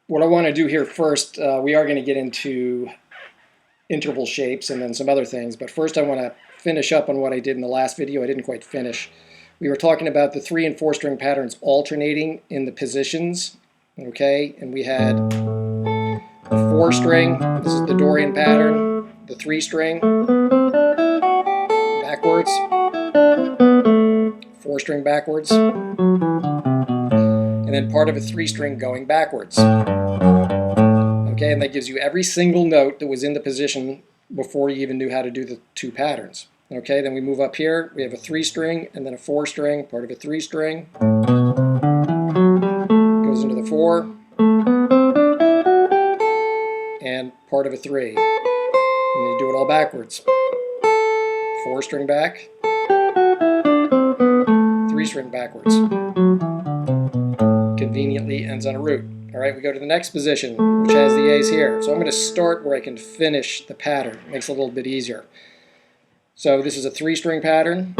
what I want to do here first, we are going to get into interval shapes and then some other things, but first I want to finish up on what I did in the last video. I didn't quite finish. We were talking about the 3 and 4 string patterns alternating in the positions, okay? And we had the 4 string, this is the Dorian pattern, the 3 string, backwards, 4 string backwards, and then part of a 3 string going backwards. Okay, and that gives you every single note that was in the position before you even knew how to do the 2 patterns. Okay, then we move up here, we have a 3 string and then a 4 string, part of a 3 string, goes into the 4, and part of a 3. And you do it all backwards. 4 string back, 3 string backwards. Conveniently ends on a root. All right, we go to the next position, which has the A's here. So I'm going to start where I can finish the pattern. It makes it a little bit easier. So this is a 3 string pattern.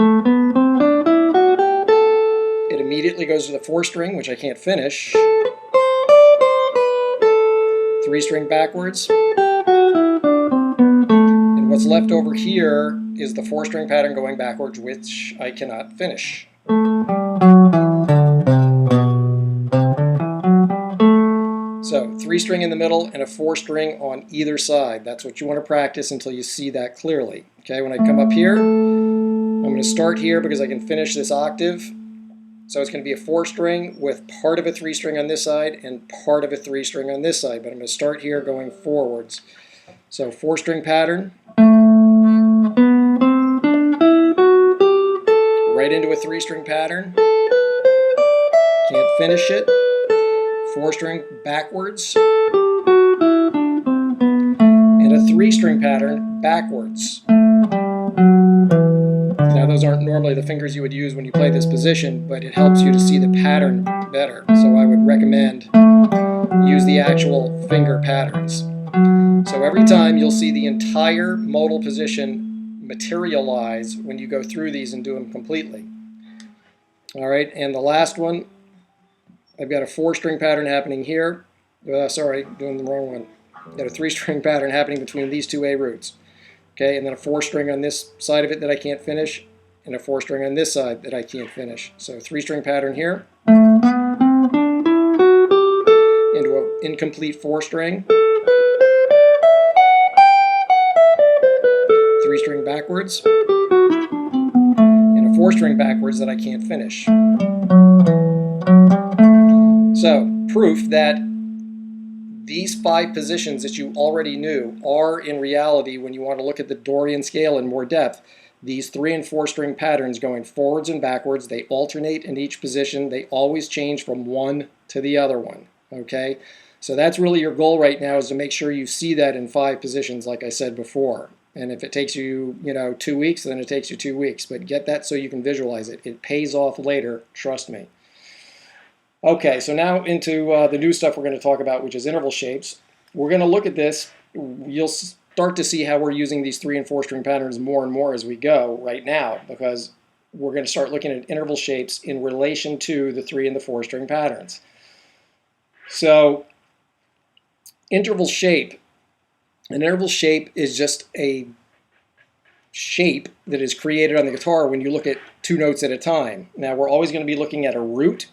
It immediately goes to the 4 string, which I can't finish. 3 string backwards. And what's left over here is the 4 string pattern going backwards, which I cannot finish. So 3 string in the middle and a 4 string on either side. That's what you want to practice until you see that clearly. Okay, when I come up here, I'm going to start here because I can finish this octave. So it's going to be a 4 string with part of a 3 string on this side and part of a 3 string on this side. But I'm going to start here going forwards. So 4 string pattern. Right into a 3 string pattern. Can't finish it. 4 string backwards, and a 3 string pattern backwards. Now those aren't normally the fingers you would use when you play this position, but it helps you to see the pattern better. So I would recommend use the actual finger patterns. So every time you'll see the entire modal position materialize when you go through these and do them completely. All right, and the last one, I've got a 4 string pattern happening here. Sorry, doing the wrong one. I've got a 3 string pattern happening between these 2 A roots. Okay, and then a 4 string on this side of it that I can't finish, and a 4 string on this side that I can't finish. So 3 string pattern here, into an incomplete 4 string, 3 string backwards, and a 4 string backwards that I can't finish. So, proof that these 5 positions that you already knew are in reality, when you want to look at the Dorian scale in more depth, these 3 and 4 string patterns going forwards and backwards. They alternate in each position. They always change from one to the other one. Okay? So that's really your goal right now, is to make sure you see that in 5 positions, like I said before. And if it takes you, 2 weeks, then it takes you 2 weeks. But get that so you can visualize it. It pays off later, trust me. Okay, so now into the new stuff we're going to talk about, which is interval shapes. We're going to look at this. You'll start to see how we're using these 3 and 4 string patterns more and more as we go right now, because we're going to start looking at interval shapes in relation to the 3 and the 4 string patterns. So, interval shape. An interval shape is just a shape that is created on the guitar when you look at 2 notes at a time. Now, we're always going to be looking at a root,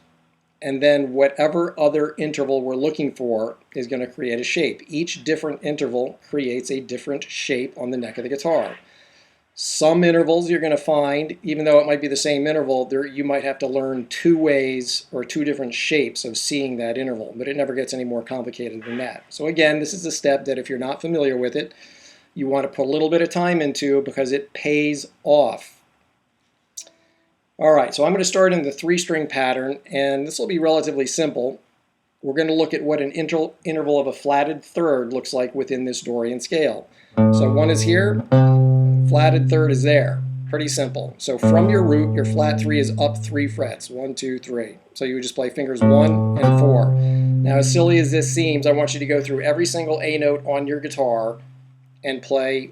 and then whatever other interval we're looking for is going to create a shape. Each different interval creates a different shape on the neck of the guitar. Some intervals you're going to find, even though it might be the same interval, you might have to learn 2 ways or 2 different shapes of seeing that interval, but it never gets any more complicated than that. So again, this is a step that if you're not familiar with it, you want to put a little bit of time into, because it pays off. All right, so I'm going to start in the 3 string pattern, and this will be relatively simple. We're going to look at what an interval of a flatted third looks like within this Dorian scale. So 1 is here, flatted third is there. Pretty simple. So from your root, your flat 3 is up 3 frets. 1, 2, 3. So you would just play fingers 1 and 4. Now, as silly as this seems, I want you to go through every single A note on your guitar and play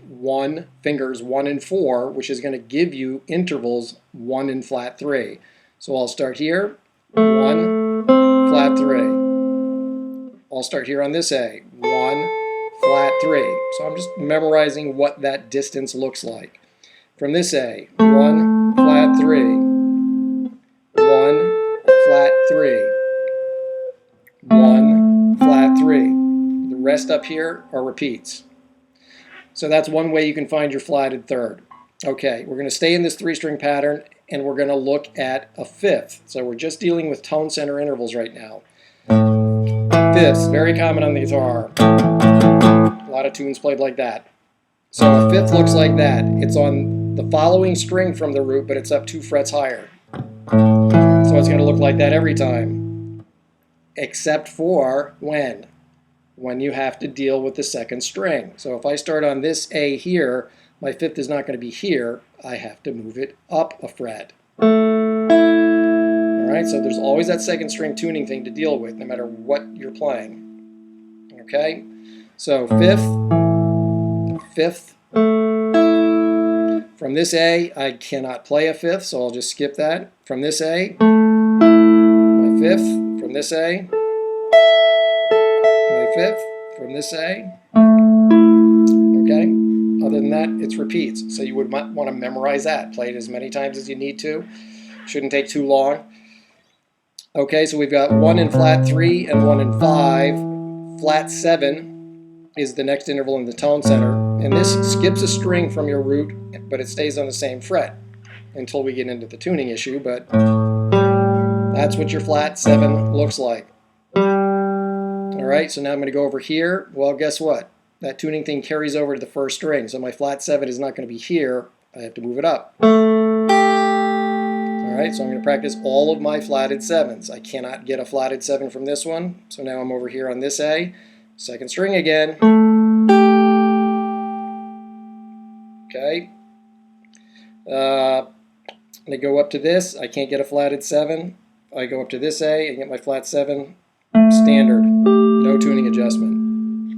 fingers 1 and 4, which is going to give you intervals 1 and flat 3. So I'll start here, 1, flat 3. I'll start here on this A. 1, flat 3. So I'm just memorizing what that distance looks like. From this A, 1, flat 3. 1, flat 3. 1, flat 3. The rest up here are repeats. So that's one way you can find your flatted third. Okay, we're going to stay in this 3-string pattern, and we're going to look at a fifth. So we're just dealing with tone center intervals right now. Fifths, very common on the guitar. A lot of tunes played like that. So a fifth looks like that. It's on the following string from the root, but it's up 2 frets higher. So it's going to look like that every time, except for when you have to deal with the second string. So if I start on this A here, my fifth is not going to be here. I have to move it up a fret. All right, so there's always that second string tuning thing to deal with, no matter what you're playing. Okay, so fifth. From this A, I cannot play a fifth, so I'll just skip that. From this A, my fifth. From this A, my fifth. From this A. Okay. Other than that, it's repeats. So you would want to memorize that. Play it as many times as you need to. Shouldn't take too long. Okay, so we've got 1 in flat 3 and 1 in 5. Flat 7 is the next interval in the tone center. And this skips a string from your root, but it stays on the same fret until we get into the tuning issue. But that's what your flat 7 looks like. All right, so now I'm going to go over here. Well, guess what? That tuning thing carries over to the first string, so my flat 7 is not going to be here. I have to move it up. All right, so I'm going to practice all of my flatted 7s. I cannot get a flatted 7 from this one, so now I'm over here on this A, second string again. Okay. I'm going to go up to this. I can't get a flatted 7. I go up to this A and get my flat 7 standard, no tuning adjustment.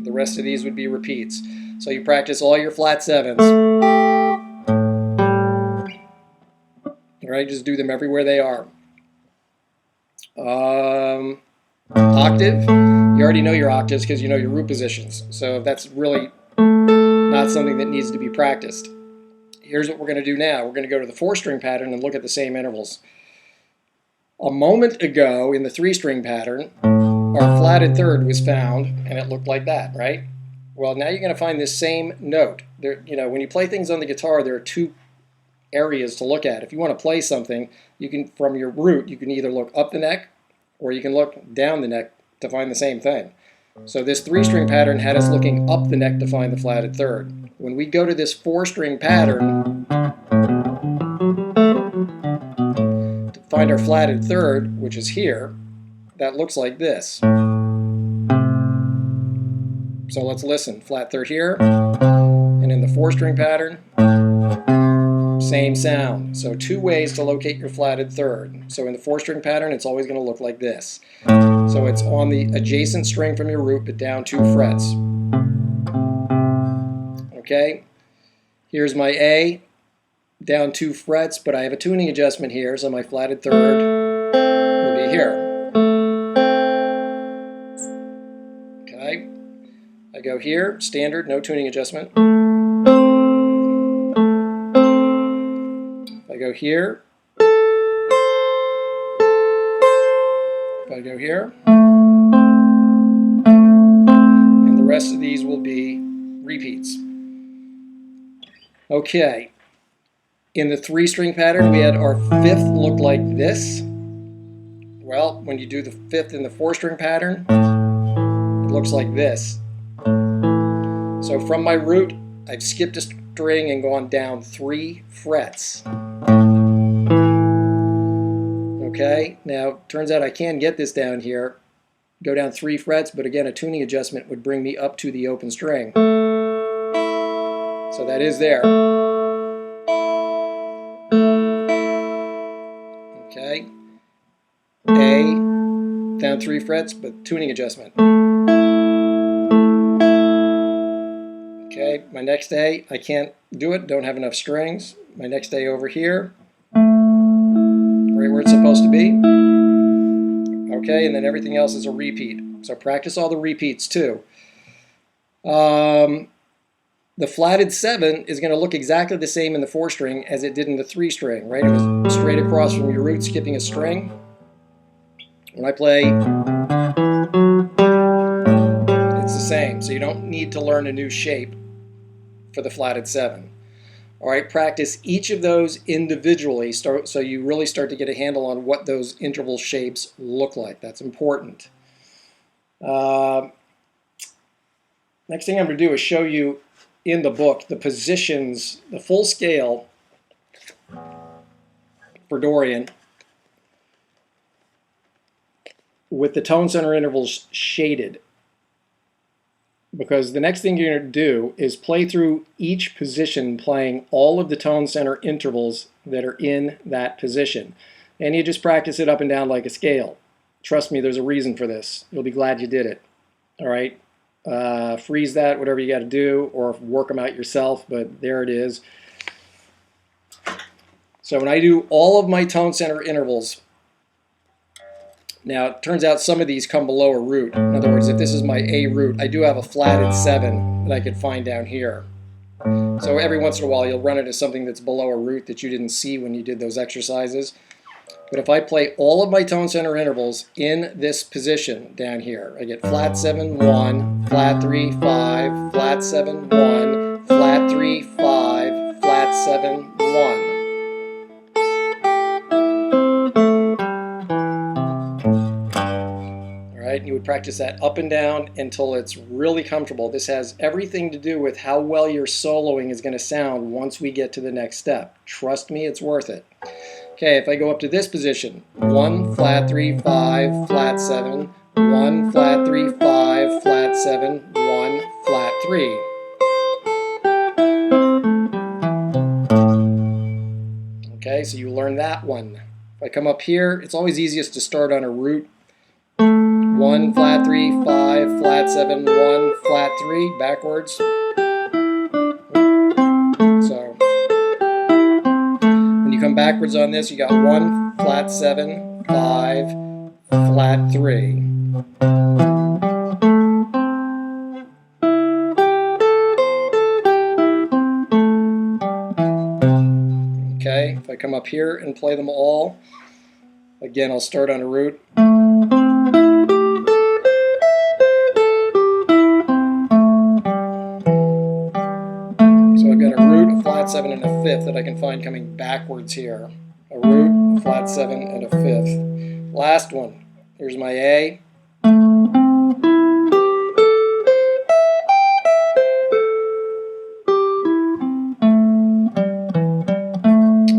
The rest of these would be repeats. So you practice all your flat 7s. All right, just do them everywhere they are. Octave, you already know your octaves because you know your root positions. So that's really not something that needs to be practiced. Here's what we're going to do now. We're going to go to the 4-string pattern and look at the same intervals. A moment ago in the 3-string pattern, our flatted third was found, and it looked like that, right? Well, now you're going to find this same note. There, you know, when you play things on the guitar, there are 2 areas to look at. If you want to play something, you can, from your root, you can either look up the neck, or you can look down the neck to find the same thing. So this 3-string pattern had us looking up the neck to find the flatted third. When we go to this 4-string pattern to find our flatted third, which is here, that looks like this. So let's listen. Flat third here, and in the 4-string pattern, same sound. So 2 ways to locate your flatted third. So in the 4-string pattern, it's always going to look like this. So it's on the adjacent string from your root, but down 2 frets. Okay, here's my A, down 2 frets, but I have a tuning adjustment here, so my flatted third will be here. Okay, I go here, standard, no tuning adjustment. I go here. If I go here. And the rest of these will be repeats. Okay. In the 3-string pattern, we had our 5th look like this. Well, when you do the 5th in the 4-string pattern, it looks like this. So from my root, I've skipped a string and gone down 3 frets. Okay, now turns out I can get this down here, go down 3 frets, but again a tuning adjustment would bring me up to the open string. So that is there. Okay, A, down 3 frets, but tuning adjustment. Okay, my next A, I can't do it, don't have enough strings. My next A over here, right where it's supposed to be. Okay, and then everything else is a repeat. So practice all the repeats too. The flatted 7 is going to look exactly the same in the 4-string as it did in the 3-string, right? It was straight across from your root, skipping a string. When I play, it's the same. So you don't need to learn a new shape for the flatted 7. All right, practice each of those individually so you really start to get a handle on what those interval shapes look like. That's important. Next thing I'm going to do is show you in the book the positions, the full scale for Dorian with the tone center intervals shaded. Because the next thing you're going to do is play through each position playing all of the tone center intervals that are in that position. And you just practice it up and down like a scale. Trust me, there's a reason for this. You'll be glad you did it. All right? Freeze that, whatever you got to do, or work them out yourself, but there it is. So when I do all of my tone center intervals, now it turns out some of these come below a root. In other words, if this is my A root, I do have a flatted 7 that I could find down here. So every once in a while you'll run into something that's below a root that you didn't see when you did those exercises. But if I play all of my tone center intervals in this position down here, I get flat 7, 1, flat 3, 5, flat 7, 1, flat 3, 5, flat 7, 1. And you would practice that up and down until it's really comfortable. This has everything to do with how well your soloing is going to sound once we get to the next step. Trust me, it's worth it. Okay, if I go up to this position, 1, flat 3, 5, flat 7, 1, flat 3, 5, flat 7, 1, flat 3. Okay, so you learn that one. If I come up here, it's always easiest to start on a root. 1, flat 3, 5, flat 7, 1, flat 3, backwards. So when you come backwards on this, you got 1, flat 7, 5, flat 3. Okay, if I come up here and play them all, again, I'll start on a root. So I've got a root, a flat 7, and a 5th that I can find coming backwards here. A root, a flat 7, and a 5th. Last one. Here's my A. I'll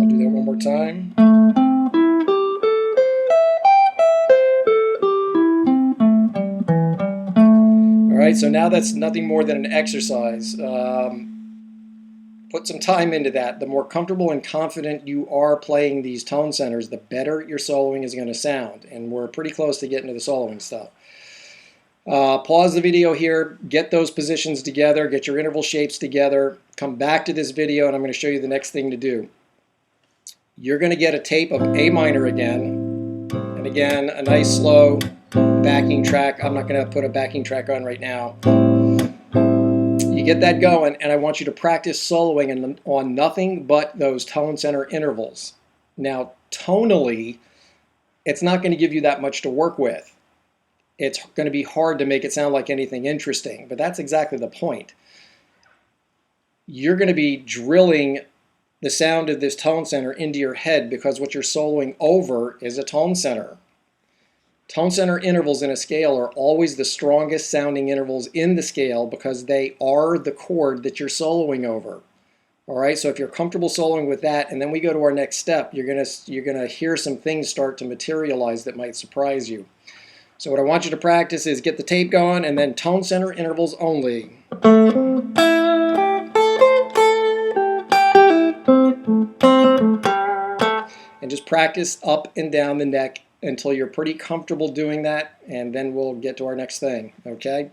do that one more time. All right, so now that's nothing more than an exercise. Put some time into that. The more comfortable and confident you are playing these tone centers, the better your soloing is going to sound. And we're pretty close to getting to the soloing stuff. Pause the video here, get those positions together, get your interval shapes together, come back to this video, and I'm going to show you the next thing to do. You're going to get a tape of A minor again, and again, a nice slow backing track. I'm not going to put a backing track on right now. You get that going, and I want you to practice soloing on nothing but those tone center intervals. Now, tonally, it's not going to give you that much to work with. It's going to be hard to make it sound like anything interesting, but that's exactly the point. You're going to be drilling the sound of this tone center into your head because what you're soloing over is a tone center. Tone center intervals in a scale are always the strongest sounding intervals in the scale because they are the chord that you're soloing over. All right, so if you're comfortable soloing with that, and then we go to our next step, you're gonna hear some things start to materialize that might surprise you. So what I want you to practice is get the tape going and then tone center intervals only. And just practice up and down the neck until you're pretty comfortable doing that, and then we'll get to our next thing, okay?